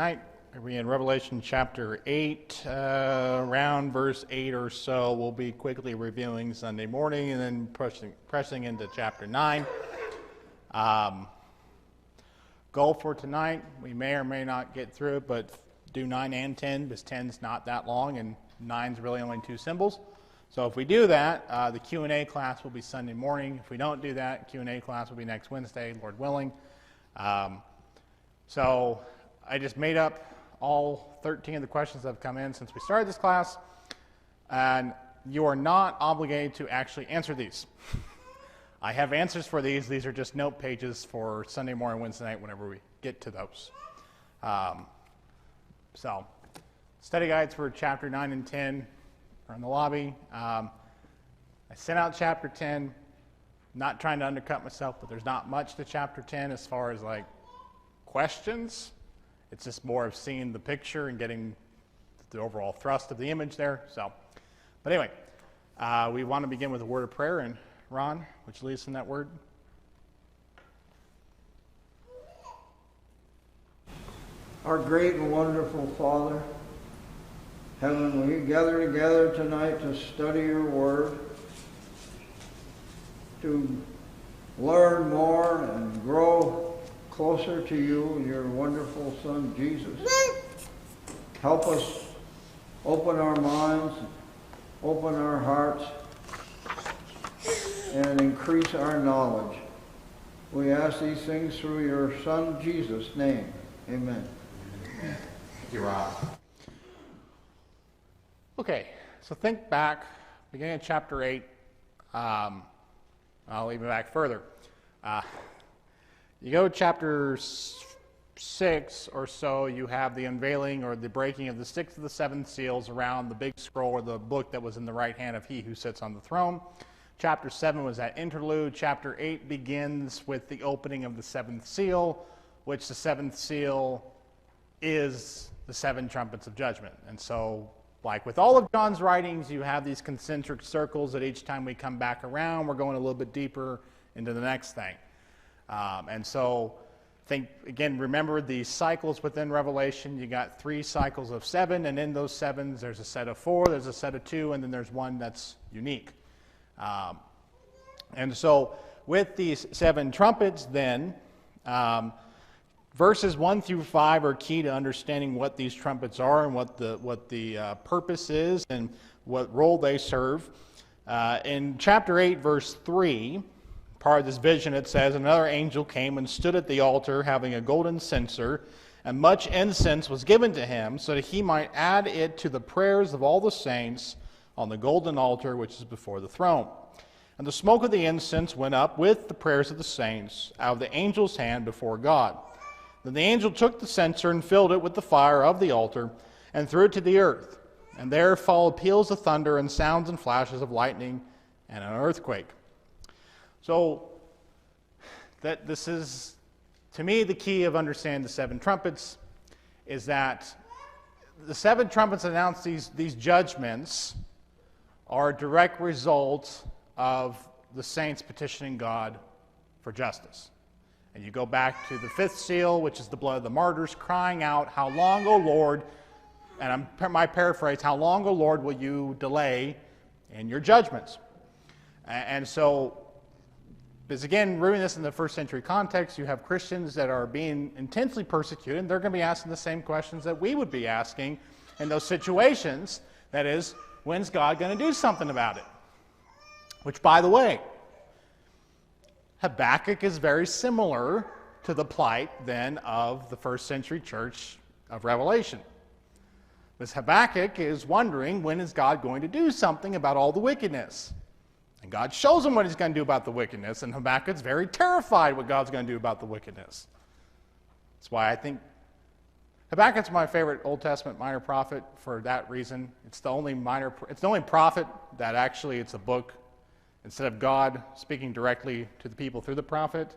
Tonight, we're in Revelation chapter 8, around verse 8 or so. We'll be quickly reviewing Sunday morning and then pressing into chapter 9. Goal for tonight, we may or may not get through it, but do 9 and 10, because 10's not that long, and 9's really only 2 symbols. So if we do that, the Q&A class will be Sunday morning. If we don't do that, Q&A class will be next Wednesday, Lord willing. So I just made up all 13 of the questions that have come in since we started this class, and you are not obligated to actually answer these. I have answers for these. These are just note pages for Sunday morning, Wednesday night, whenever we get to those. So, study guides for chapter 9 and 10 are in the lobby. I sent out chapter 10, not trying to undercut myself, but there's not much to chapter 10 as far as like questions. It's just more of seeing the picture and getting the overall thrust of the image there. So, but anyway, we want to begin with a word of prayer. And Ron, would you lead us in that word? Our great and wonderful Father, Heaven, we gather together tonight to study your word, to learn more and grow closer to you and your wonderful Son, Jesus. Help us open our minds, open our hearts, and increase our knowledge. We ask these things through your Son, Jesus' name. Amen. Thank you, Rob. Okay, so think back, beginning of chapter 8. I'll even back further. You go to chapter 6 or so, you have the unveiling or the breaking of the 6th of the 7 seals around the big scroll or the book that was in the right hand of he who sits on the throne. Chapter 7 was that interlude. Chapter 8 begins with the opening of the 7th seal, which the 7th seal is the 7 trumpets of judgment. And so, like with all of John's writings, you have these concentric circles that each time we come back around, we're going a little bit deeper into the next thing. And so, remember the cycles within Revelation. You got 3 cycles of 7, and in those 7s, there's a set of 4, there's a set of 2, and then there's one that's unique. And so, with these 7 trumpets, then, verses 1 through 5 are key to understanding what these trumpets are and what the purpose is and what role they serve. In chapter 8, verse 3, part of this vision, it says, another angel came and stood at the altar having a golden censer, and much incense was given to him so that he might add it to the prayers of all the saints on the golden altar which is before the throne. And the smoke of the incense went up with the prayers of the saints out of the angel's hand before God. Then the angel took the censer and filled it with the fire of the altar and threw it to the earth. And there followed peals of thunder and sounds and flashes of lightning and an earthquake. So, that this is, to me, the key of understanding the 7 trumpets is that the 7 trumpets announce these judgments are a direct result of the saints petitioning God for justice. And you go back to the 5th seal, which is the blood of the martyrs, crying out, how long, O Lord, and my paraphrase, how long, O Lord, will you delay in your judgments? And so, because again, reading this in the first century context, you have Christians that are being intensely persecuted, and they're going to be asking the same questions that we would be asking in those situations. That is, when's God going to do something about it? Which, by the way, Habakkuk is very similar to the plight then of the first century church of Revelation. Because Habakkuk is wondering, when is God going to do something about all the wickedness? And God shows him what he's going to do about the wickedness, and Habakkuk's very terrified what God's going to do about the wickedness. That's why I think Habakkuk's my favorite Old Testament minor prophet for that reason. It's the only prophet that actually it's a book. Instead of God speaking directly to the people through the prophet,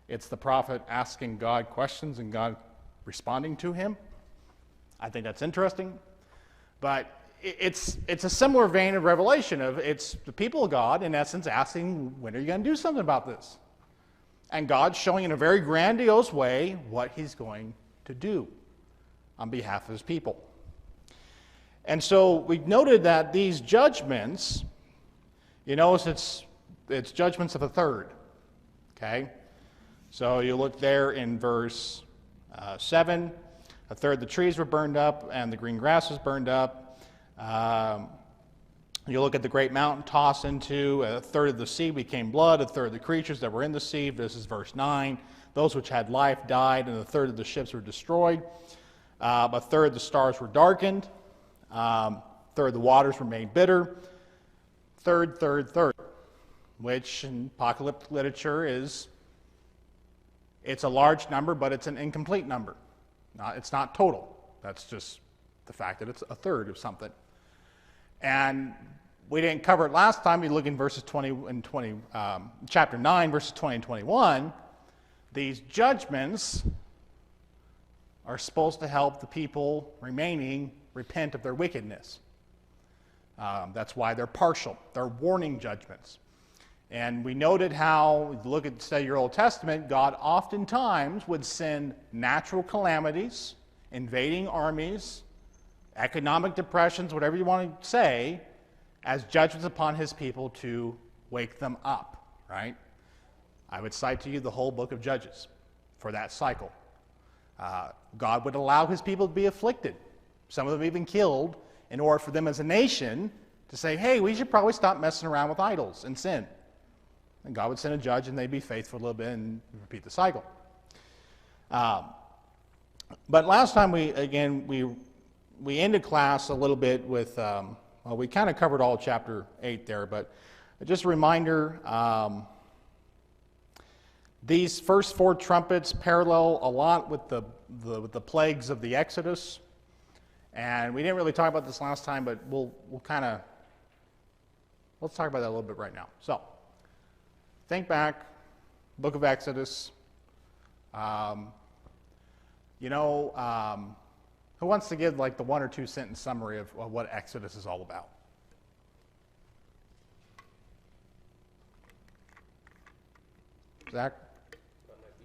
it's the prophet asking God questions and God responding to him. I think that's interesting. But it's a similar vein of Revelation. It's the people of God, in essence, asking, when are you going to do something about this? And God's showing in a very grandiose way what he's going to do. on behalf of his people. And so we noted that these judgments, you notice it's judgments of a third. Okay? So you look there in verse 7, a third of the trees were burned up and the green grass was burned up. You look at the great mountain tossed into, a third of the sea became blood, a third of the creatures that were in the sea. This is verse 9. Those which had life died, and a third of the ships were destroyed. A third of the stars were darkened. A third of the waters were made bitter. Third, which in apocalyptic literature it's a large number, but it's an incomplete number. It's not total. That's just the fact that it's a third of something. And we didn't cover it last time. We look in verses 20 and 20, chapter 9, verses 20 and 21. These judgments are supposed to help the people remaining repent of their wickedness. That's why they're partial. They're warning judgments. And we noted how, if you look at, say, your Old Testament, God oftentimes would send natural calamities, invading armies, economic depressions, whatever you want to say, as judgments upon his people to wake them up, right? I would cite to you the whole book of Judges for that cycle. God would allow his people to be afflicted, some of them even killed, in order for them as a nation to say, hey, we should probably stop messing around with idols and sin. And God would send a judge and they'd be faithful a little bit and repeat the cycle. But last time we ended class a little bit with, well, we kind of covered all chapter 8 there, but just a reminder, these first 4 trumpets parallel a lot with the plagues of the Exodus. And we didn't really talk about this last time, but we'll let's talk about that a little bit right now. So, think back, book of Exodus. Who wants to give like the 1 or 2 sentence summary of what Exodus is all about? Zach?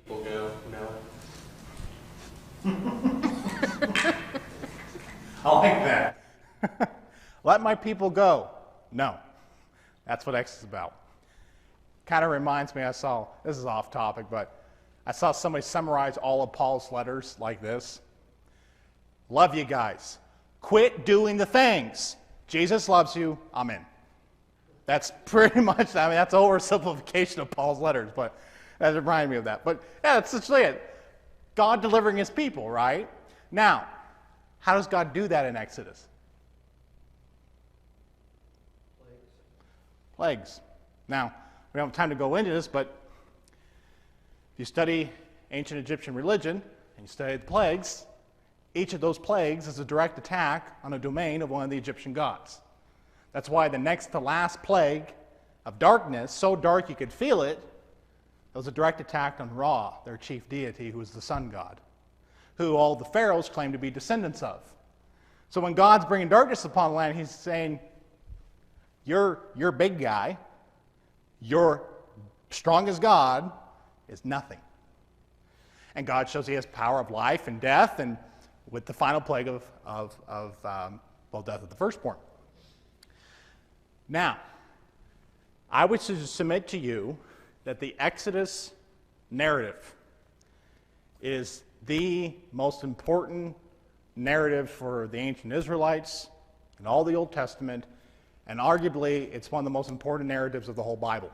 Let my people go. No. I like that. Let my people go. No. That's what Exodus is about. Kind of reminds me, this is off topic, but I saw somebody summarize all of Paul's letters like this. Love you guys. Quit doing the things. Jesus loves you. Amen. That's pretty much, that's oversimplification of Paul's letters, but that reminded me of that. But yeah, that's essentially it. God delivering his people, right? Now, how does God do that in Exodus? Plagues. Now, we don't have time to go into this, but if you study ancient Egyptian religion and you study the plagues, each of those plagues is a direct attack on a domain of one of the Egyptian gods. That's why the next to last plague of darkness, so dark you could feel it, was a direct attack on Ra, their chief deity, who is the sun god, who all the pharaohs claim to be descendants of. So when God's bringing darkness upon the land, he's saying, your big guy, your strongest God is nothing. And God shows he has power of life and death, and with the final plague of death of the firstborn. Now, I would submit to you that the Exodus narrative is the most important narrative for the ancient Israelites and all the Old Testament, and arguably it's one of the most important narratives of the whole Bible.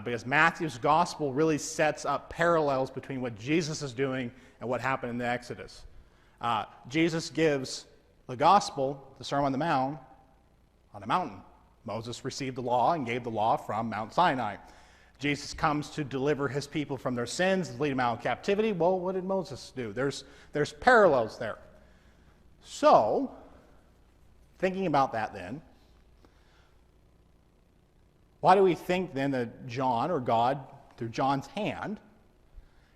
Because Matthew's gospel really sets up parallels between what Jesus is doing and what happened in the Exodus. Jesus gives the gospel, the Sermon on the Mount, on a mountain. Moses received the law and gave the law from Mount Sinai. Jesus comes to deliver his people from their sins, lead them out of captivity. Well, what did Moses do? There's parallels there. So, thinking about that then, why do we think then that John, or God, through John's hand,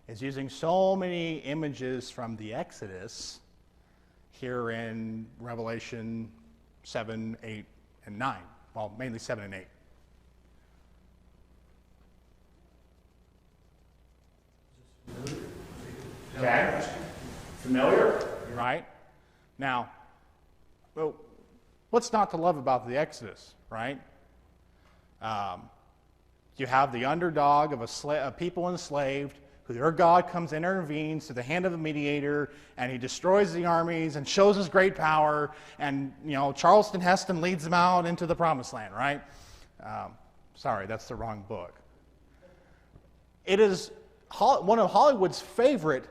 is using so many images from the Exodus here in Revelation 7, 8, and 9? Well, mainly 7 and 8. Okay. Familiar? right? Now, well, what's not to love about the Exodus, right? You have the underdog of a people enslaved, who their God comes and intervenes to the hand of a mediator, and he destroys the armies and shows his great power, and Charleston Heston leads them out into the promised land, right? Sorry, that's the wrong book. It is one of Hollywood's favorite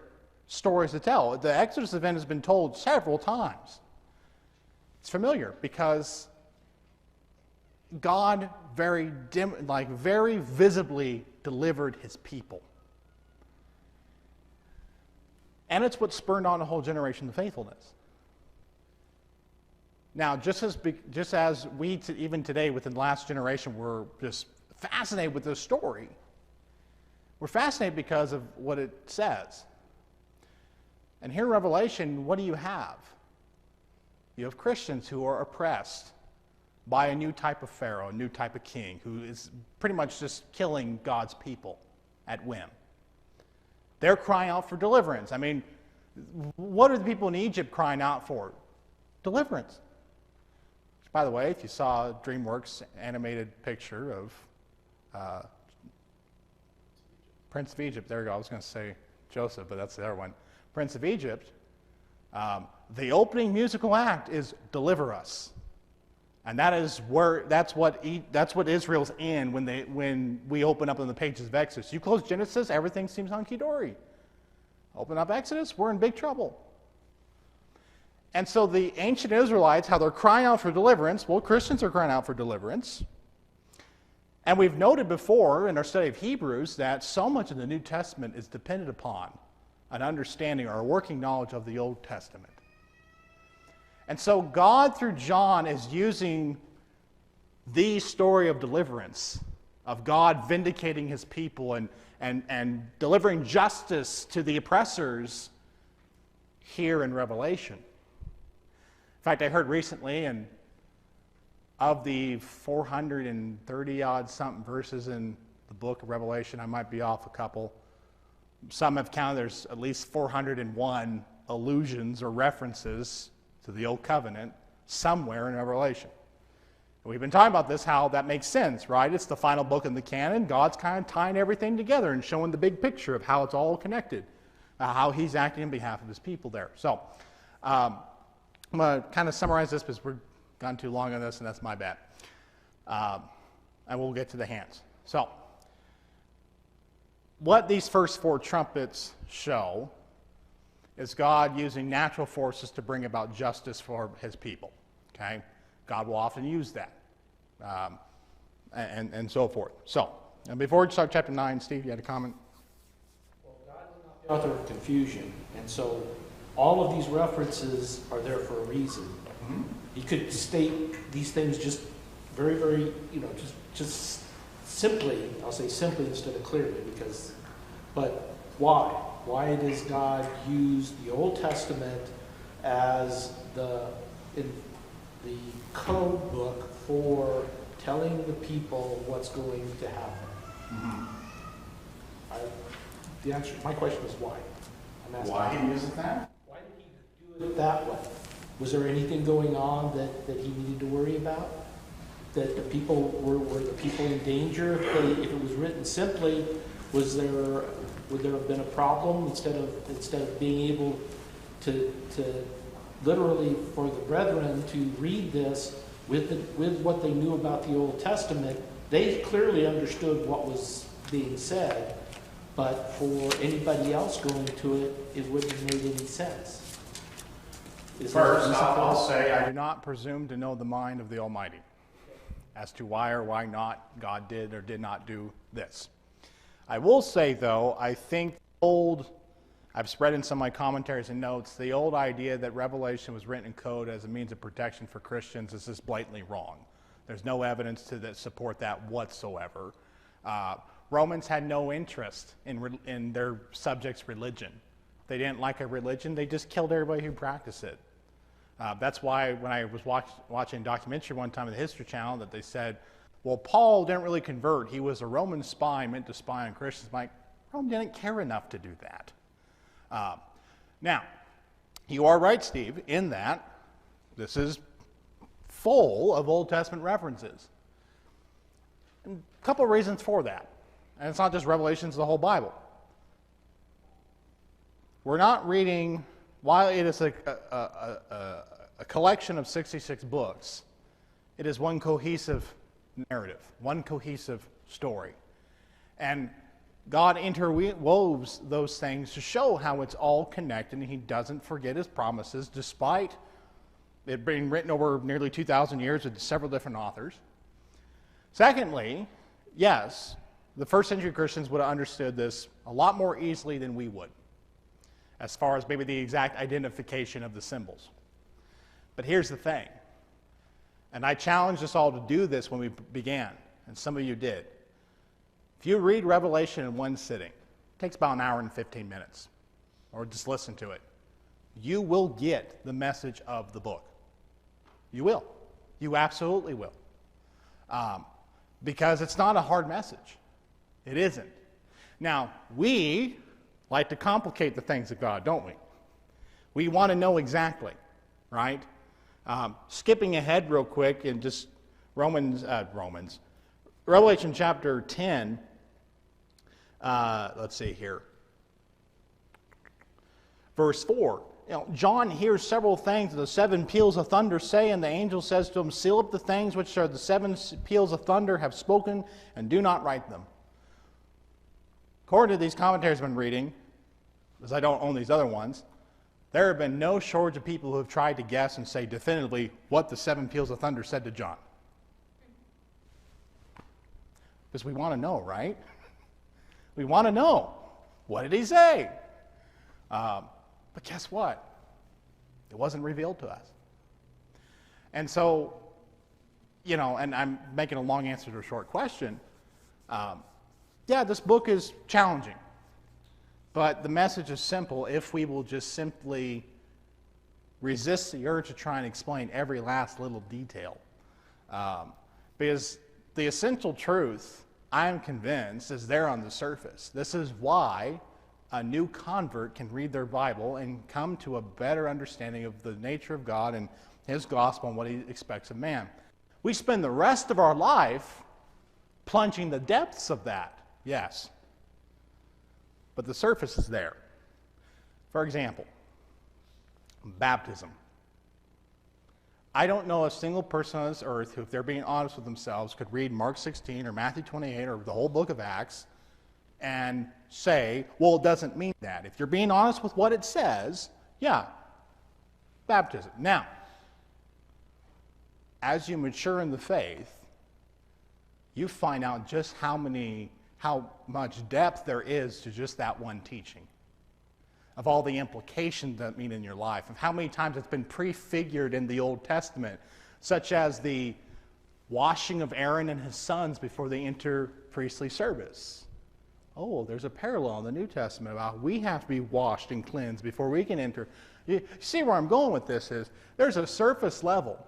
stories to tell. The Exodus event has been told several times. It's familiar because God very visibly delivered his people. And it's what spurred on a whole generation of faithfulness. Now, just as we, even today, within the last generation, we're just fascinated with this story, we're fascinated because of what it says. And here in Revelation, what do you have? You have Christians who are oppressed by a new type of Pharaoh, a new type of king, who is pretty much just killing God's people at whim. They're crying out for deliverance. I mean, what are the people in Egypt crying out for? Deliverance. Which, by the way, if you saw DreamWorks' animated picture of Prince of Egypt, there you go, I was going to say Joseph, but that's the other one. Prince of Egypt, the opening musical act is "Deliver Us," and that's what Israel's in when we open up on the pages of Exodus. You close Genesis, everything seems hunky-dory. Open up Exodus, we're in big trouble. And so the ancient Israelites, how they're crying out for deliverance, well, Christians are crying out for deliverance. And we've noted before in our study of Hebrews that so much of the New Testament is dependent upon an understanding or a working knowledge of the Old Testament. And so God, through John, is using the story of deliverance, of God vindicating his people and delivering justice to the oppressors here in Revelation. In fact, I heard recently, and of the 430-odd something verses in the book of Revelation, I might be off a couple. Some have counted there's at least 401 allusions or references to the Old Covenant somewhere in Revelation. And we've been talking about this, how that makes sense, right? It's the final book in the canon. God's kind of tying everything together and showing the big picture of how it's all connected, how he's acting on behalf of his people there. So I'm going to kind of summarize this because we've gone too long on this, and that's my bad. And we'll get to the hands. So what these first four trumpets show is God using natural forces to bring about justice for his people. Okay? God will often use that, and so forth. So, and before we start chapter 9, Steve, you had a comment? Well, God is not the author of confusion, and so all of these references are there for a reason. Mm-hmm. He could state these things just very, very, just simply. I'll say simply instead of clearly, but why? Why does God use the Old Testament as the code book for telling the people what's going to happen? Mm-hmm. My question is why. I'm asking why he uses that? Why did he do it that way? Was there anything going on that he needed to worry about? That the people were the people in danger? If it was written simply, would there have been a problem instead of being able to literally for the brethren to read this with what they knew about the Old Testament? They clearly understood what was being said, but for anybody else going to it, it wouldn't have made any sense. First, I'll say I do not presume to know the mind of the Almighty as to why or why not God did or did not do this. I will say, though, I think I've spread in some of my commentaries and notes, the old idea that Revelation was written in code as a means of protection for Christians is just blatantly wrong. There's no evidence to support that whatsoever. Romans had no interest in their subjects' religion. They didn't like a religion, they just killed everybody who practiced it. That's why when I was watching a documentary one time on the History Channel that they said, well, Paul didn't really convert. He was a Roman spy meant to spy on Christians. I'm like, Rome didn't care enough to do that. Now, You are right, Steve, in that this is full of Old Testament references. And a couple of reasons for that. And it's not just Revelation, it's the whole Bible. We're not reading, while it is a collection of 66 books, it is one cohesive narrative, one cohesive story. And God interwoves those things to show how it's all connected, and he doesn't forget his promises, despite it being written over nearly 2,000 years with several different authors. Secondly, yes, the first century Christians would have understood this a lot more easily than we would, as far as maybe the exact identification of the symbols. But here's the thing, and I challenged us all to do this when we began, and some of you did. If you read Revelation in one sitting, it takes about an hour and 15 minutes, or just listen to it, you will get the message of the book. You will. You absolutely will. Because it's not a hard message. It isn't. Now, we like to complicate the things of God, don't we? We want to know exactly, right? Skipping ahead real quick and just Revelation chapter 10, let's see here. Verse 4. John hears several things the seven peals of thunder say, and the angel says to him, seal up the things which are the seven peals of thunder have spoken, and do not write them. According to these commentaries I've been reading, because I don't own these other ones, there have been no shortage of people who have tried to guess and say definitively what the seven peals of thunder said to John. Because we want to know, right? We want to know. What did he say? But guess what? It wasn't revealed to us. And so, and I'm making a long answer to a short question. Yeah, this book is challenging. But the message is simple if we will just simply resist the urge to try and explain every last little detail. Because the essential truth, I am convinced, is there on the surface. This is why a new convert can read their Bible and come to a better understanding of the nature of God and his gospel and what he expects of man. We spend the rest of our life plunging the depths of that, yes. But the surface is there. For example, baptism. I don't know a single person on this earth who, if they're being honest with themselves, could read Mark 16 or Matthew 28 or the whole book of Acts and say, well, it doesn't mean that. If you're being honest with what it says, yeah, baptism. Now, as you mature in the faith, you find out just how much depth there is to just that one teaching, of all the implications that mean in your life, of how many times it's been prefigured in the Old Testament, such as the washing of Aaron and his sons before they enter priestly service. Oh, there's a parallel in the New Testament about we have to be washed and cleansed before we can enter. You see where I'm going with this is there's a surface level.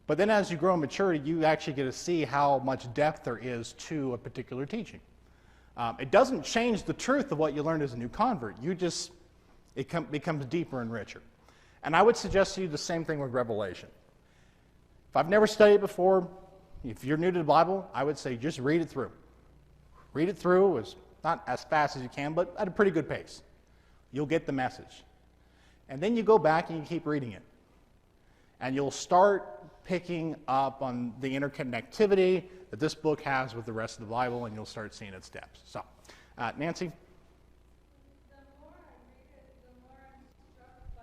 But then as you grow in maturity, you actually get to see how much depth there is to a particular teaching. It doesn't change the truth of what you learned as a new convert. It becomes deeper and richer. And I would suggest to you the same thing with Revelation. If I've never studied it before, if you're new to the Bible, I would say just read it through. Read it through, not as fast as you can, but at a pretty good pace. You'll get the message. And then you go back and you keep reading it. And you'll start picking up on the interconnectivity that this book has with the rest of the Bible, and you'll start seeing its depths. So, Nancy? The more I read it, the more I'm struck by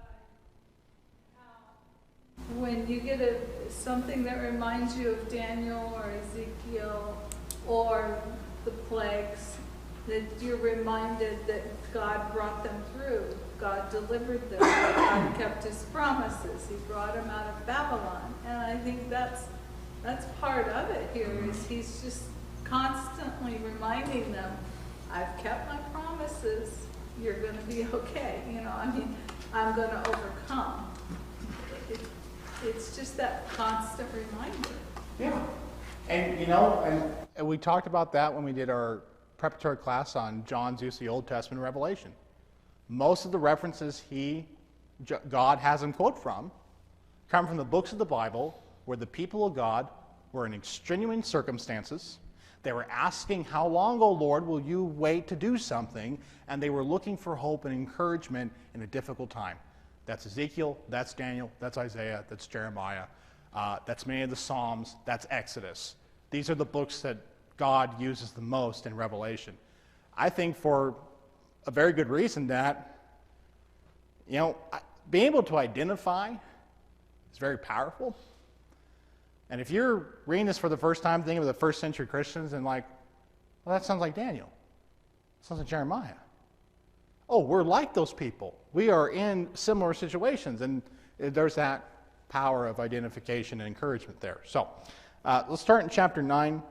how when you get something that reminds you of Daniel or Ezekiel or the plagues, that you're reminded that God brought them through. God delivered them. God kept his promises. He brought them out of Babylon. And I think that's part of it here, is he's just constantly reminding them, I've kept my promises. You're going to be okay. I'm going to overcome. It's just that constant reminder. Yeah. And, and we talked about that when we did our preparatory class on John's use of the Old Testament Revelation. Most of the references he God has him quote from come from the books of the Bible where the people of God were in extenuating circumstances. They were asking, how long, O Lord, will you wait to do something? And they were looking for hope and encouragement in a difficult time. That's Ezekiel, that's Daniel, that's Isaiah, that's Jeremiah, that's many of the Psalms, that's Exodus. These are the books that God uses the most in Revelation. I think for a very good reason that, being able to identify is very powerful. And if you're reading this for the first time, thinking of the first century Christians and well, that sounds like Daniel. It sounds like Jeremiah. Oh, we're like those people. We are in similar situations. And there's that power of identification and encouragement there. So let's start in chapter 9.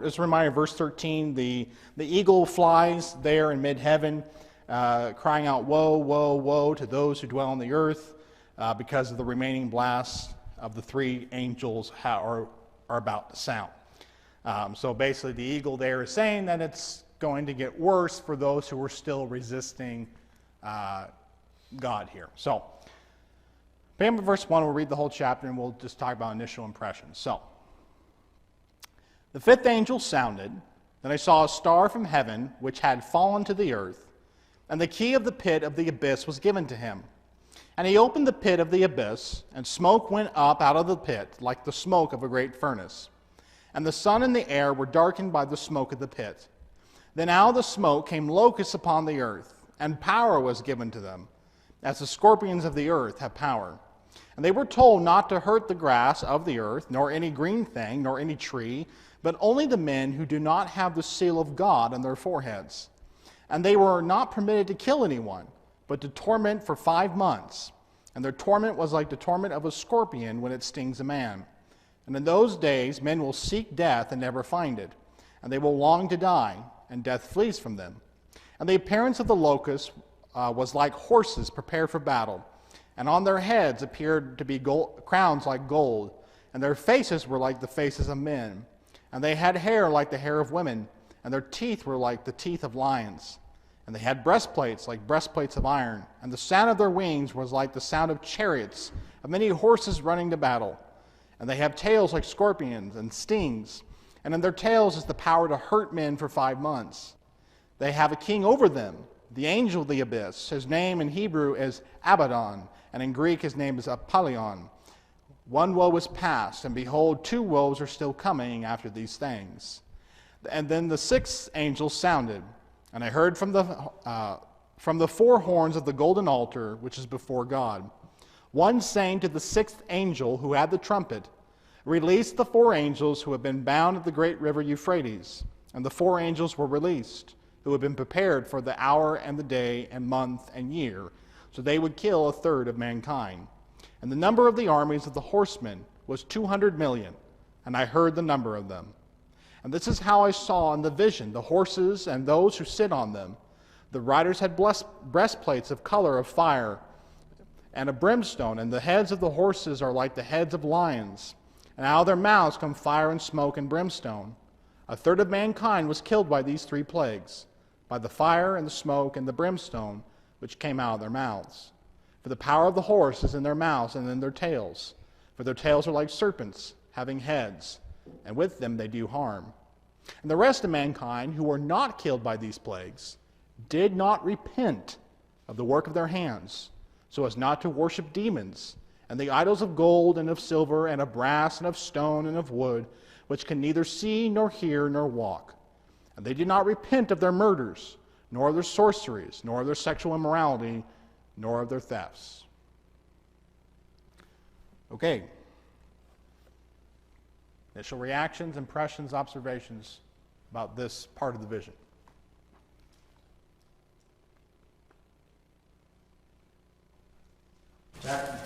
Just a reminder, verse 13, the eagle flies there in mid-heaven, crying out, woe, woe, woe to those who dwell on the earth, because of the remaining blasts of the three angels are about to sound. So basically the eagle there is saying that it's going to get worse for those who are still resisting God here. So, beginning with verse 1, we'll read the whole chapter and we'll just talk about initial impressions. So, the fifth angel sounded, then I saw a star from heaven which had fallen to the earth, and the key of the pit of the abyss was given to him. And he opened the pit of the abyss, and smoke went up out of the pit, like the smoke of a great furnace. And the sun and the air were darkened by the smoke of the pit. Then out of the smoke came locusts upon the earth, and power was given to them, as the scorpions of the earth have power. And they were told not to hurt the grass of the earth, nor any green thing, nor any tree, but only the men who do not have the seal of God on their foreheads. And they were not permitted to kill anyone, but to torment for 5 months. And their torment was like the torment of a scorpion when it stings a man. And in those days men will seek death and never find it, and they will long to die, and death flees from them. And the appearance of the locusts was like horses prepared for battle, and on their heads appeared to be crowns like gold, and their faces were like the faces of men. And they had hair like the hair of women, and their teeth were like the teeth of lions. And they had breastplates like breastplates of iron, and the sound of their wings was like the sound of chariots, of many horses running to battle. And they have tails like scorpions and stings, and in their tails is the power to hurt men for 5 months. They have a king over them, the angel of the abyss. His name in Hebrew is Abaddon, and in Greek his name is Apollyon. One woe is past, and behold, 2 woes are still coming after these things. And then the sixth angel sounded, and I heard from the 4 horns of the golden altar, which is before God, one saying to the sixth angel who had the trumpet, release the 4 angels who have been bound at the great river Euphrates. And the 4 angels were released, who had been prepared for the hour and the day and month and year, so they would kill 1/3 of mankind. And the number of the armies of the horsemen was 200 million, and I heard the number of them. And this is how I saw in the vision the horses and those who sit on them. The riders had breastplates of color of fire and of brimstone, and the heads of the horses are like the heads of lions. And out of their mouths come fire and smoke and brimstone. 1/3 of mankind was killed by these 3 plagues, by the fire and the smoke and the brimstone which came out of their mouths. For the power of the horse is in their mouths and in their tails. For their tails are like serpents, having heads, and with them they do harm. And the rest of mankind, who were not killed by these plagues, did not repent of the work of their hands, so as not to worship demons, and the idols of gold and of silver and of brass and of stone and of wood, which can neither see nor hear nor walk. And they did not repent of their murders, nor of their sorceries, nor of their sexual immorality, nor of their thefts. Okay. Initial reactions, impressions, observations about this part of the vision. Jack?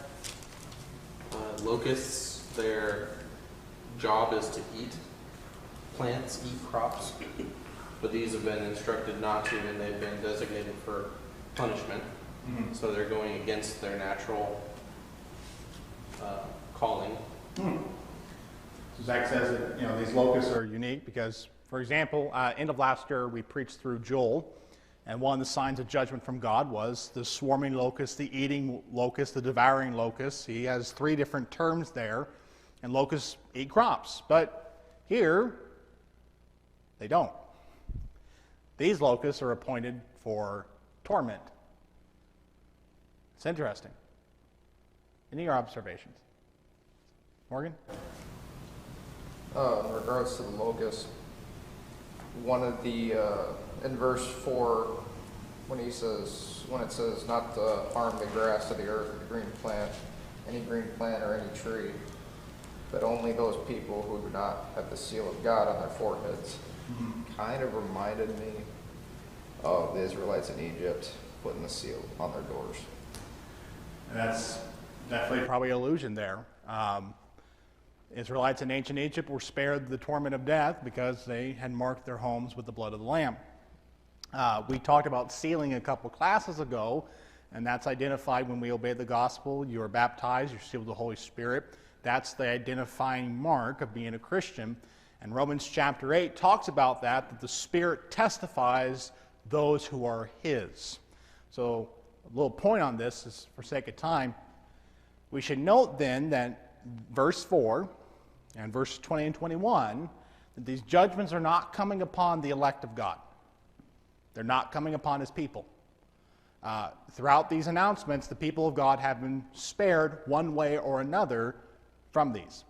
Locusts, their job is to eat plants, eat crops, but these have been instructed not to, and they've been designated for punishment. Mm-hmm. So they're going against their natural calling. So Zach says that these locusts are unique because, for example, end of last year we preached through Joel, And one of the signs of judgment from God was the swarming locust, the eating locust, the devouring locust. He has 3 different terms there, and locusts eat crops. But here, they don't. These locusts are appointed for torment. It's interesting. Any of your observations? Morgan? In regards to the locust, one of the in verse 4, when it says not to harm the grass of the earth or the green plant, any green plant or any tree, but only those people who do not have the seal of God on their foreheads, kind of reminded me of the Israelites in Egypt putting the seal on their doors. And that's definitely probably an allusion there. Israelites in ancient Egypt were spared the torment of death because they had marked their homes with the blood of the Lamb. We talked about sealing a couple classes ago, and that's identified when we obey the gospel. You are baptized, you're sealed with the Holy Spirit. That's the identifying mark of being a Christian. And Romans chapter 8 talks about that the Spirit testifies those who are His. So a little point on this is for sake of time. We should note then that verse 4 and verse 20 and 21, that these judgments are not coming upon the elect of God. They're not coming upon His people. Throughout these announcements, the people of God have been spared one way or another from these.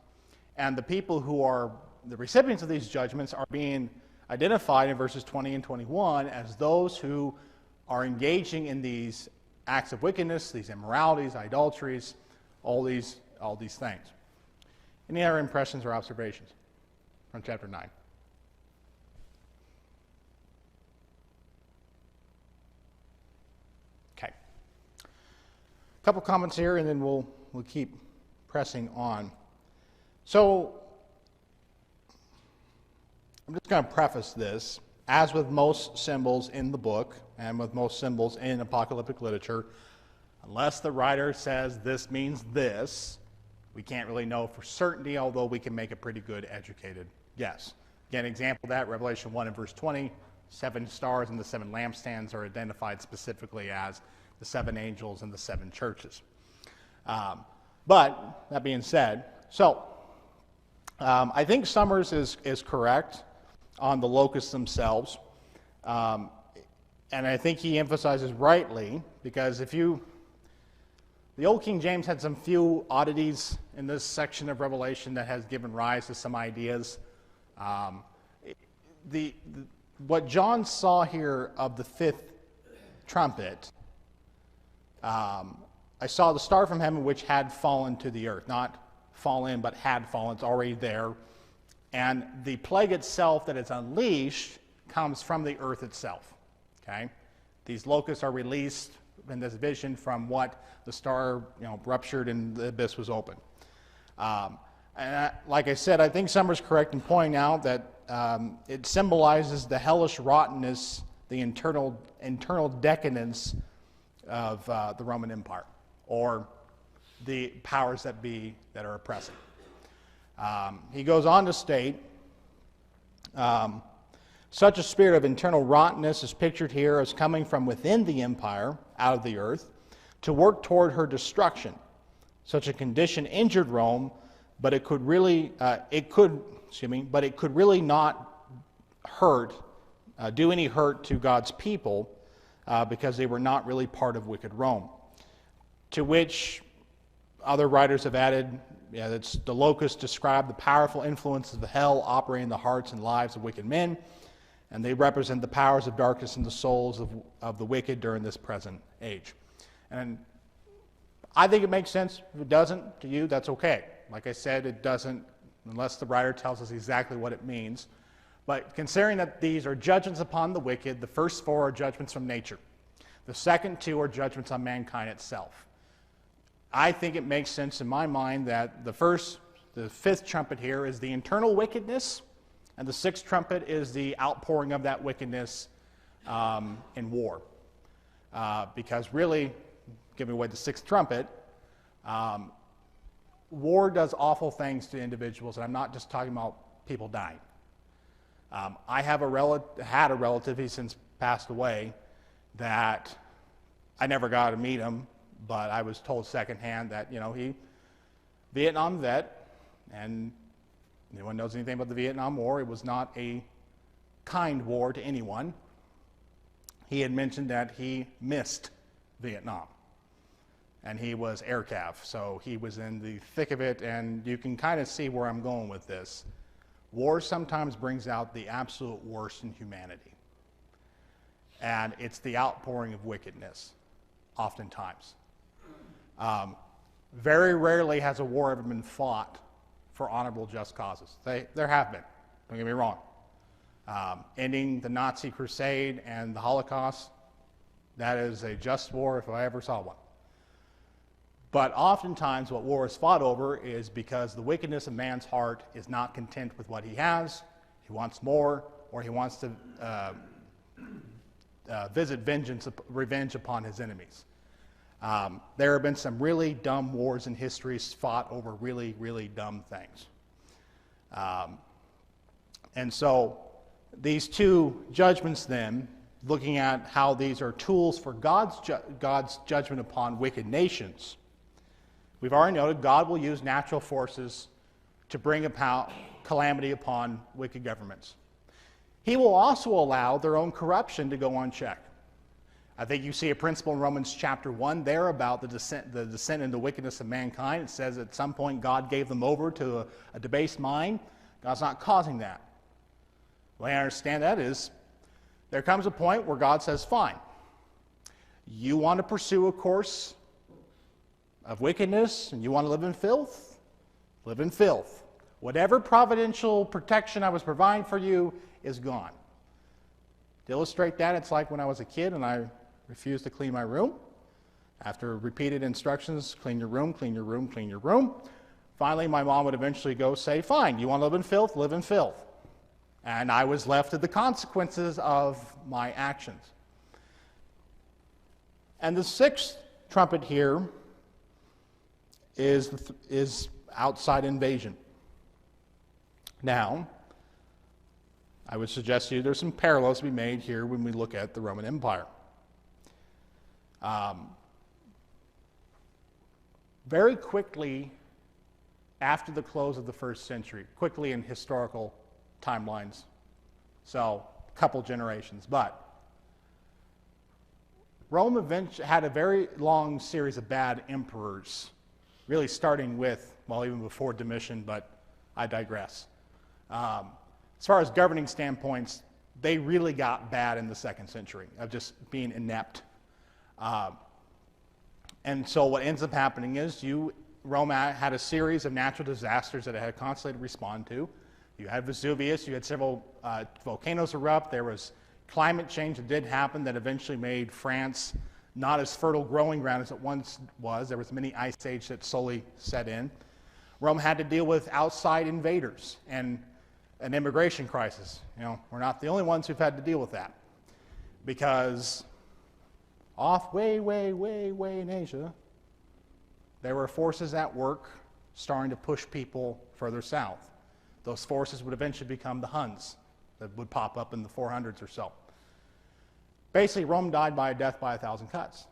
And the people who are the recipients of these judgments are being identified in verses 20 and 21 as those who are engaging in these acts of wickedness, these immoralities, idolatries, all these things. Any other impressions or observations from chapter 9? Okay. A couple comments here, and then we'll keep pressing on. So, I'm just going to preface this. As with most symbols in the book, and with most symbols in apocalyptic literature, unless the writer says this means this, we can't really know for certainty, although we can make a pretty good educated guess. Again, example of that, Revelation 1 and verse 20, 7 stars and the 7 lampstands are identified specifically as the 7 angels and the 7 churches. But, that being said, I think Summers is correct on the locusts themselves. And I think he emphasizes rightly, because the Old King James had some few oddities in this section of Revelation that has given rise to some ideas. What John saw here of the 5th trumpet, I saw the star from heaven which had fallen to the earth. Not fallen, but had fallen. It's already there. And the plague itself that is unleashed comes from the earth itself. Okay? These locusts are released in this vision from what the star ruptured and the abyss was open. Like I said, I think Summers correct in pointing out that it symbolizes the hellish rottenness, the internal decadence of the Roman Empire, or the powers that be that are oppressing. He goes on to state, such a spirit of internal rottenness is pictured here as coming from within the empire, out of the earth, to work toward her destruction. Such a condition injured Rome, but it could really not do any hurt to God's people, because they were not really part of wicked Rome. To which other writers have added, that's the locusts describe the powerful influences of hell operating in the hearts and lives of wicked men, and they represent the powers of darkness in the souls of the wicked during this present age. And I think it makes sense. If it doesn't to you, that's okay. Like I said, it doesn't unless the writer tells us exactly what it means. But considering that these are judgments upon the wicked, the first 4 are judgments from nature. The second 2 are judgments on mankind itself. I think it makes sense in my mind that the 5th trumpet here is the internal wickedness, and the 6th trumpet is the outpouring of that wickedness in war. Because really, giving away the 6th trumpet, war does awful things to individuals, and I'm not just talking about people dying. I have had a relative, he's since passed away, that I never got to meet him, but I was told secondhand that, he, Vietnam vet, and anyone knows anything about the Vietnam War, it was not a kind war to anyone. He had mentioned that he missed Vietnam, and he was air cav, so he was in the thick of it, and you can kind of see where I'm going with this. War sometimes brings out the absolute worst in humanity, and it's the outpouring of wickedness, oftentimes. Very rarely has a war ever been fought for honorable, just causes. There have been, don't get me wrong. Ending the Nazi crusade and the Holocaust, that is a just war if I ever saw one. But oftentimes what war is fought over is because the wickedness of man's heart is not content with what he has, he wants more, or he wants to visit revenge upon his enemies. There have been some really dumb wars in history fought over really, really dumb things. And so these two judgments then, looking at how these are tools for God's judgment upon wicked nations, we've already noted God will use natural forces to bring about calamity upon wicked governments. He will also allow their own corruption to go unchecked. I think you see a principle in Romans chapter 1 there about the descent into wickedness of mankind. It says at some point God gave them over to a debased mind. God's not causing that. The way I understand that is there comes a point where God says, fine, you want to pursue a course of wickedness and you want to live in filth? Live in filth. Whatever providential protection I was providing for you is gone. To illustrate that, it's like when I was a kid and I refused to clean my room. After repeated instructions, clean your room, clean your room, clean your room. Finally, my mom would eventually go say, fine, you want to live in filth? Live in filth. And I was left to the consequences of my actions. And the sixth trumpet here is outside invasion. Now, I would suggest to you there's some parallels to be made here when we look at the Roman Empire. Very quickly after the close of the first century, quickly in historical timelines, so a couple generations, but Rome eventually had a very long series of bad emperors, really starting with, well, even before Domitian, but I digress. As far as governing standpoints, they really got bad in the second century of just being inept. And so what ends up happening is Rome had a series of natural disasters that it had constantly to respond to. You had Vesuvius, you had several volcanoes erupt, there was climate change that did happen that eventually made France not as fertile growing ground as it once was. There was a mini ice age that slowly set in. Rome had to deal with outside invaders and an immigration crisis. We're not the only ones who've had to deal with that, because off way in Asia, there were forces at work starting to push people further south. Those forces would eventually become the Huns that would pop up in the 400s or so. Basically, Rome died by a death by 1,000 cuts.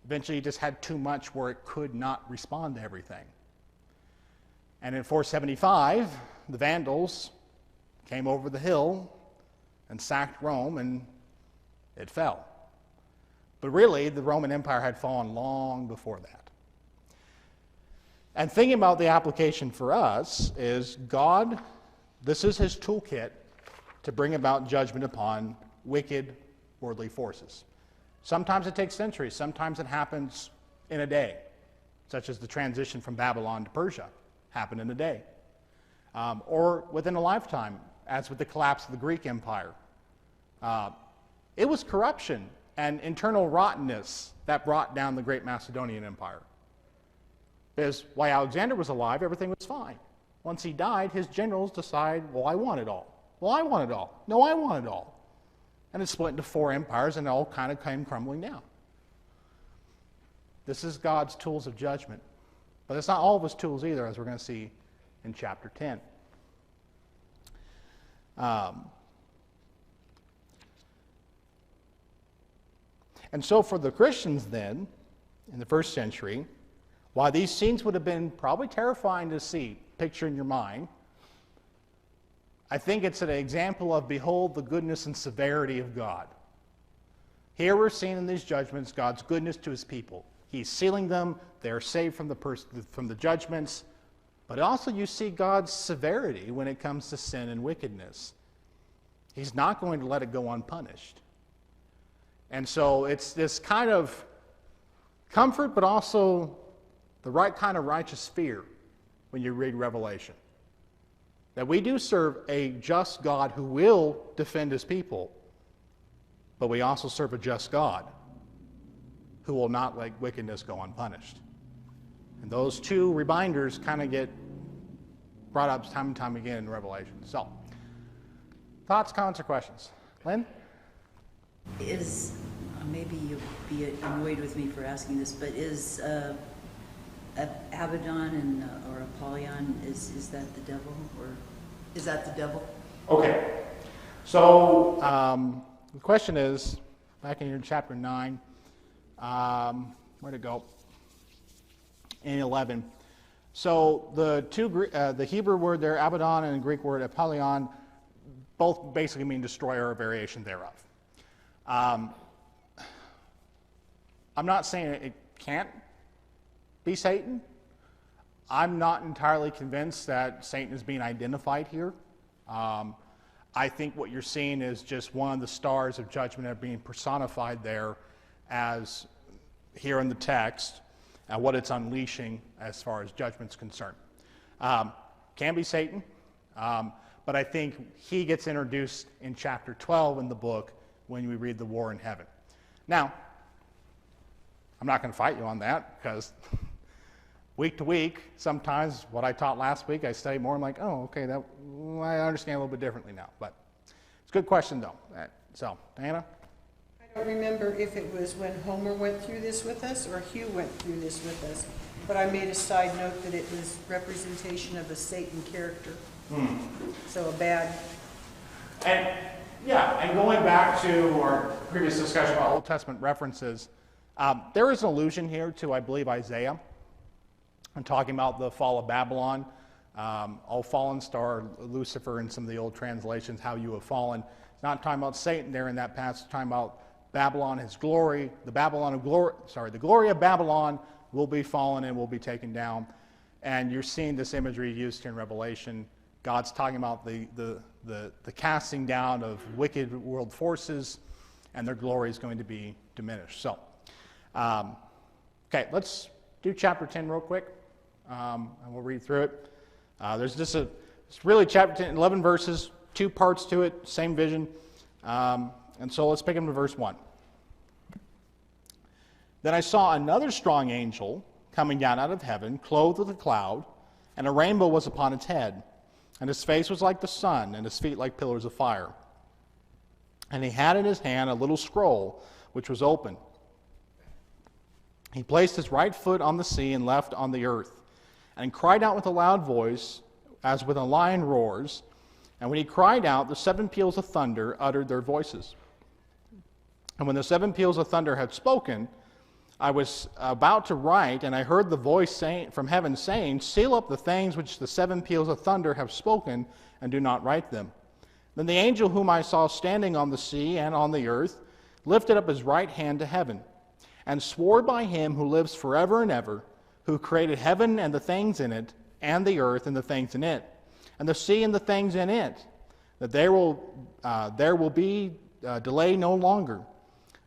Eventually, it just had too much where it could not respond to everything. And in 475, the Vandals came over the hill and sacked Rome, and it fell. But really, the Roman Empire had fallen long before that. And thinking about the application for us is God, this is his toolkit to bring about judgment upon wicked worldly forces. Sometimes it takes centuries, sometimes it happens in a day, such as the transition from Babylon to Persia happened in a day. Or within a lifetime, as with the collapse of the Greek Empire. It was corruption and internal rottenness that brought down the great Macedonian Empire. Because while Alexander was alive, everything was fine. Once he died, his generals decide, well, I want it all. Well, I want it all. No, I want it all. And it split into 4 empires, and it all kind of came crumbling down. This is God's tools of judgment. But it's not all of his tools either, as we're going to see in chapter 10. And so for the Christians then, in the first century, while these scenes would have been probably terrifying to see, picture in your mind, I think it's an example of, behold, the goodness and severity of God. Here we're seeing in these judgments God's goodness to his people. He's sealing them. They're saved from the judgments. But also you see God's severity when it comes to sin and wickedness. He's not going to let it go unpunished. And so it's this kind of comfort, but also the right kind of righteous fear when you read Revelation. That we do serve a just God who will defend his people, but we also serve a just God who will not let wickedness go unpunished. And those two reminders kind of get brought up time and time again in Revelation. So, thoughts, comments, or questions? Lynn? Maybe you'll be annoyed with me for asking this, but is Abaddon or Apollyon, is that the devil, or is that the devil? Okay. So the question is, back in chapter 9, where'd it go? In 11. So the Hebrew word there, Abaddon, and the Greek word Apollyon, both basically mean destroyer or a variation thereof. I'm not saying it can't be Satan. I'm not entirely convinced that Satan is being identified here. I think what you're seeing is just one of the stars of judgment that are being personified there as here in the text, and what it's unleashing as far as judgment's concerned. Can be Satan, but I think he gets introduced in chapter 12 in the book when we read the war in heaven. Now, I'm not going to fight you on that, because week to week, sometimes what I taught last week, I study more. I'm like, oh, okay, I understand a little bit differently now. But it's a good question, though. So, Diana? I don't remember if it was when Homer went through this with us or Hugh went through this with us, but I made a side note that it was representation of a Satan character. So a bad. And going back to our previous discussion about Old Testament references, there is an allusion here to, I believe, Isaiah. I'm talking about the fall of Babylon. O fallen star, Lucifer in some of the old translations, how you have fallen. It's not talking about Satan there in that passage. It's talking about Babylon, his glory. The glory of Babylon will be fallen and will be taken down. And you're seeing this imagery used here in Revelation. God's talking about the casting down of wicked world forces, and their glory is going to be diminished. So, okay, let's do chapter 10 real quick, and we'll read through it. It's really chapter 10, 11 verses, 2 parts to it, same vision. And so let's pick up in verse 1. Then I saw another strong angel coming down out of heaven, clothed with a cloud, and a rainbow was upon its head. And his face was like the sun, and his feet like pillars of fire. And he had in his hand a little scroll, which was open. He placed his right foot on the sea and left on the earth, and cried out with a loud voice, as when a lion roars. And when he cried out, the 7 peals of thunder uttered their voices. And when the 7 peals of thunder had spoken, I was about to write, and I heard the voice from heaven saying, seal up the things which the 7 peals of thunder have spoken, and do not write them. Then the angel whom I saw standing on the sea and on the earth lifted up his right hand to heaven, and swore by him who lives forever and ever, who created heaven and the things in it, and the earth and the things in it, and the sea and the things in it, that there will be delay no longer.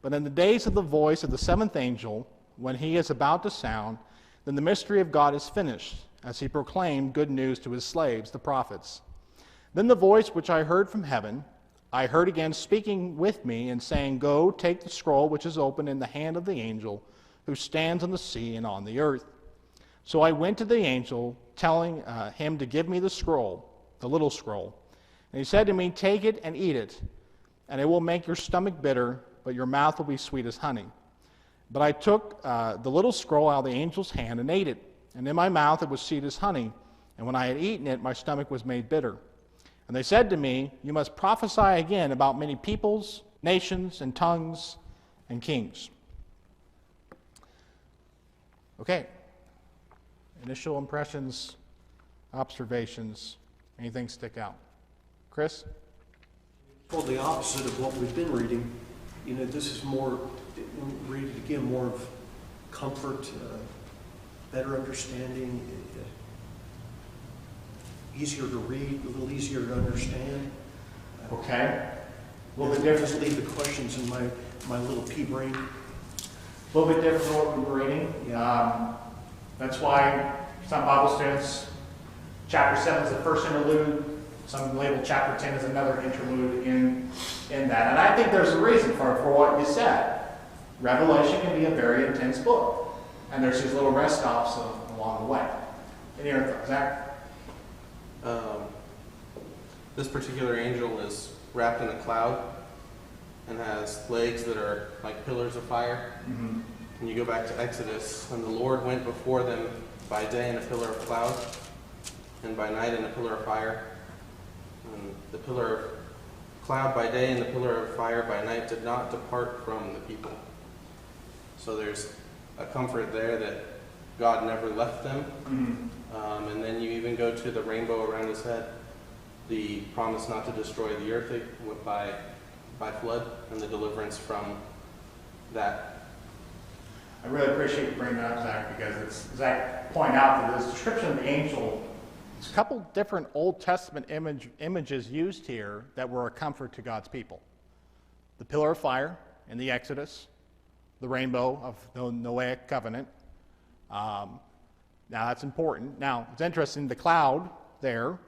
But in the days of the voice of the 7th angel, when he is about to sound, then the mystery of God is finished, as he proclaimed good news to his slaves, the prophets. Then the voice which I heard from heaven, I heard again speaking with me and saying, go, take the scroll which is open in the hand of the angel who stands on the sea and on the earth. So I went to the angel, telling him to give me the scroll, the little scroll. And he said to me, take it and eat it, and it will make your stomach bitter, but your mouth will be sweet as honey. But I took the little scroll out of the angel's hand and ate it, and in my mouth it was sweet as honey, and when I had eaten it, my stomach was made bitter. And they said to me, you must prophesy again about many peoples, nations, and tongues, and kings. Okay. Initial impressions, observations, anything stick out? Chris? Well, the opposite of what we've been reading. You know, this is more, read it again, more of comfort, better understanding, easier to read, a little easier to understand. Okay. A little bit Just different. leave the questions in my little pea brain. A little bit different from what we were reading. That's why some Bible students, chapter 7 is the first interlude. Some label chapter 10 as another interlude in that. And I think there's a reason for what you said. Revelation can be a very intense book. And there's these little rest stops along the way. Any other thoughts? Zach? This particular angel is wrapped in a cloud and has legs that are like pillars of fire. Mm-hmm. And you go back to Exodus, and the Lord went before them by day in a pillar of cloud, and by night in a pillar of fire. And the pillar of cloud by day and the pillar of fire by night did not depart from the people. So there's a comfort there that God never left them. Mm-hmm. And then you even go to the rainbow around his head, the promise not to destroy the earth by flood, and the deliverance from that. I really appreciate you bringing that up, Zach, because it's, Zach pointed out that this description of the angel, there's a couple different Old Testament images used here that were a comfort to God's people. The pillar of fire in the Exodus, the rainbow of the Noahic covenant. Now that's important. Now it's interesting, the cloud there,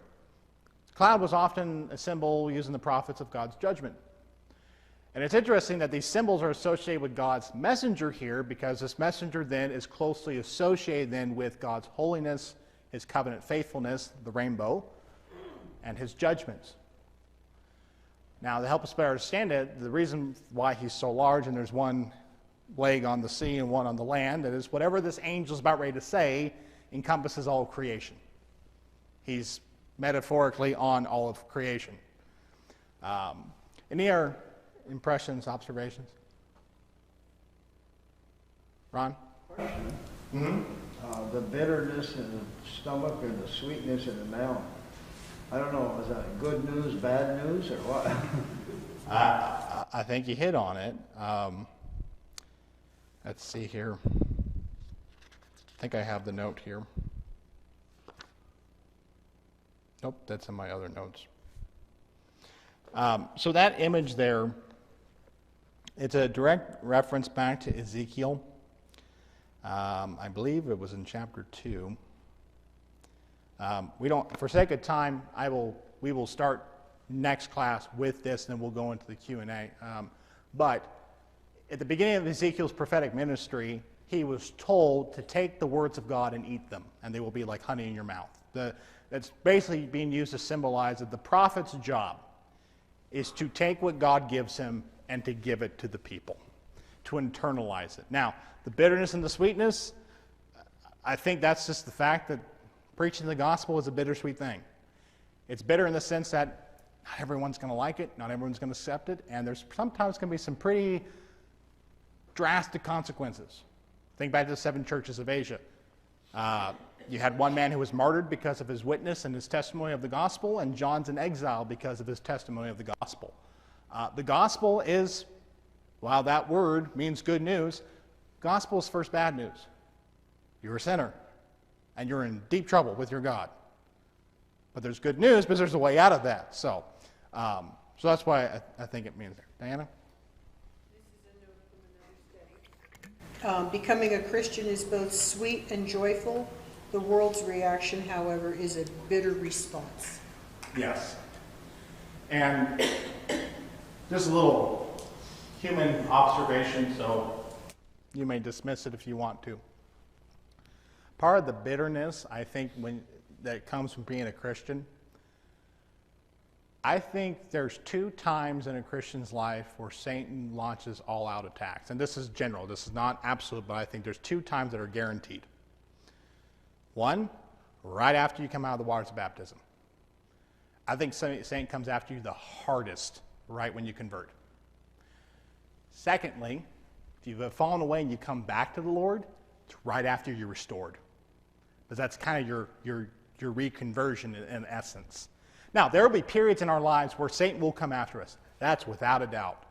the cloud was often a symbol used in the prophets of God's judgment. And it's interesting that these symbols are associated with God's messenger here, because this messenger then is closely associated then with God's holiness, his covenant faithfulness, the rainbow, and his judgments. Now, to help us better understand it, the reason why he's so large, and there's one leg on the sea and one on the land, that is whatever this angel is about ready to say encompasses all of creation. He's metaphorically on all of creation. Any other impressions, observations? Ron? Question. Mm-hmm. The bitterness in the stomach and the sweetness in the mouth. I don't know, is that good news, bad news, or what? I think you hit on it. Let's see here. I think I have the note here. Nope, that's in my other notes. So that image there, it's a direct reference back to Ezekiel. I believe it was in chapter 2. For sake of time, we will start next class with this, and then we'll go into the Q&A. But at the beginning of Ezekiel's prophetic ministry, he was told to take the words of God and eat them, and they will be like honey in your mouth. That's basically being used to symbolize that the prophet's job is to take what God gives him and to give it to the people, to internalize it. Now, the bitterness and the sweetness, I think that's just the fact that preaching the gospel is a bittersweet thing. It's bitter in the sense that not everyone's going to like it, not everyone's going to accept it, and there's sometimes going to be some pretty drastic consequences. Think back to the 7 churches of Asia. You had one man who was martyred because of his witness and his testimony of the gospel, and John's in exile because of his testimony of the gospel. The gospel is, while that word means good news, gospel is first bad news. You're a sinner, and you're in deep trouble with your God. But there's good news, but there's a way out of that. So that's why I think it means there. Diana? Becoming a Christian is both sweet and joyful. The world's reaction, however, is a bitter response. Yes. And just a little human observation, so you may dismiss it if you want to. Part of the bitterness, I think, that comes from being a Christian, I think there's 2 times in a Christian's life where Satan launches all-out attacks. And this is general. This is not absolute, but I think there's 2 times that are guaranteed. One, right after you come out of the waters of baptism. I think Satan comes after you the hardest right when you convert. Secondly, if you've fallen away and you come back to the Lord, It's right after you're restored. Because that's kind of your reconversion in essence. Now, there will be periods in our lives where Satan will come after us. That's without a doubt.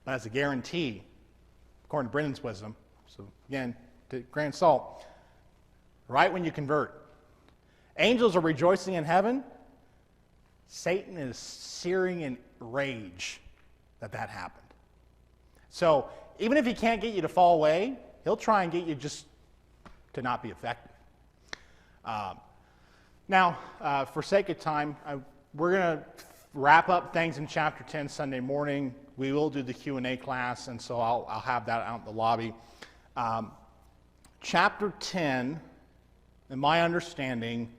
But as a guarantee, according to Brendan's wisdom, so again, to grain of salt, right when you convert, angels are rejoicing in heaven. Satan is searing in rage that happened. So even if he can't get you to fall away, he'll try and get you just to not be effective. Now, for sake of time, we're going to wrap up things in chapter 10 Sunday morning. We will do the Q&A class, and so I'll have that out in the lobby. Chapter 10, in my understanding,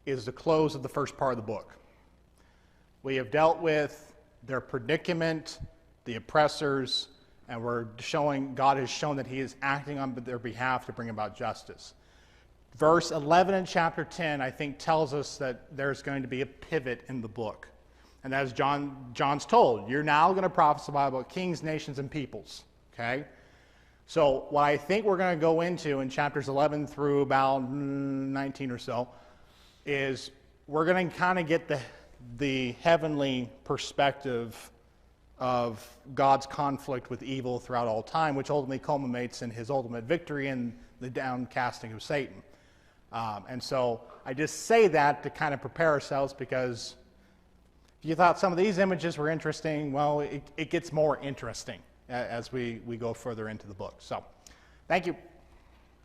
is the close of the first part of the book. We have dealt with their predicament, the oppressors, and God has shown that he is acting on their behalf to bring about justice. Verse 11 in chapter 10, I think, tells us that there's going to be a pivot in the book. And as John's told, you're now going to prophesy about kings, nations, and peoples. Okay? So what I think we're going to go into in chapters 11 through about 19 or so is we're going to kind of get the heavenly perspective of God's conflict with evil throughout all time, which ultimately culminates in his ultimate victory and the downcasting of Satan. And so I just say that to kind of prepare ourselves, because if you thought some of these images were interesting, well, it gets more interesting as we go further into the book. So, thank you.